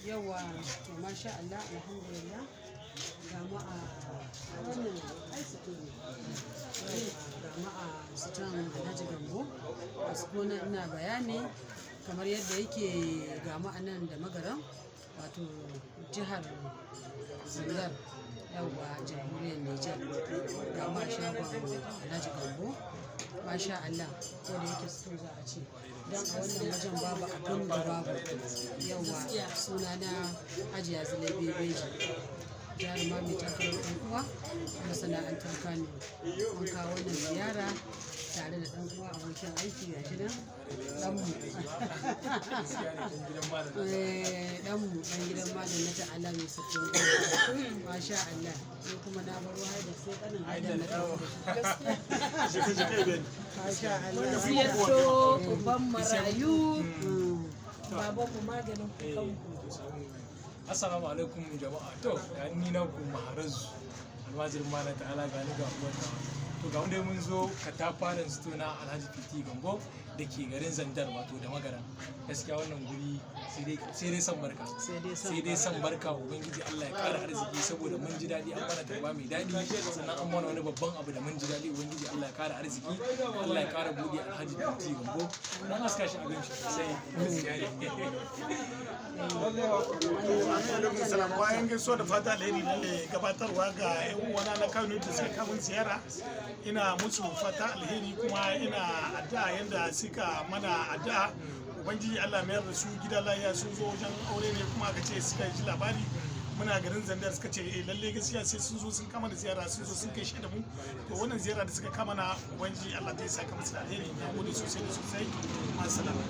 yawa to masha Allah alhamdulillah ga mu a wannan aisito ne ga mu a sitan Alhaji Gambo a sukuna ina bayani kamar yadda yake ga mu a nan da magaran wato jihar Zindar yawa jamhuriyar Nijar ga mu a shagon Alhaji Gambo masha Allah ko da yake so za a ce don a wannan wajen babu abin da babu yawa suna na Hajiya Zulai Bebeji jaruma mai takarar ɗan uwa masana'antar Kano mun kawo wannan ziyara tare da ɗan uwa abokin aiki ga shi nan ɗanmu ɗan gidan malam na ta'ala mai sabbin masha Allah ko kuma na baro haida sai ƙanin haida na ɗauka masha Allah siyaso uban marayu baban mu maganin kukanku. Assalamu alaikum jama'a. To, ni na ku Maharazu. Almajirin Malam Ta'ala gani ga uwata. To ga wanda mun zo katafaren sito na Alhaji Fiti Gambo da ke garin Zandar wato da Magaran. Gaskiya wannan guri sai dai san barka. Sai dai san barka Ubangiji Allah ya ƙara arziki saboda mun ji daɗi an mana tarba mai daɗi sannan an mana wani babban abu da mun ji daɗi Ubangiji Allah ya ƙara arziki Allah ya ƙara buɗe Alhaji Fiti Gambo. Dan aska shi abin shi sai gaskiya ne. Bayan gaisuwa da fata alheri lalle gabatarwa ga 'yan uwana na Kano da suka kawo ziyara ina musu fata alheri kuma ina addu'a yadda suka mana addu'a ubangiji Allah mayar da su gida lafiya sun zo wajen aure ne kuma aka ce suka ji labari muna garin Zandar suka ce lalle gaskiya sai sun zo sun kama da ziyara sun zo sun kai shi da mu to wannan ziyara da suka kama na ubangiji Allah zai saka musu da alheri na gode sosai da sosai ma salama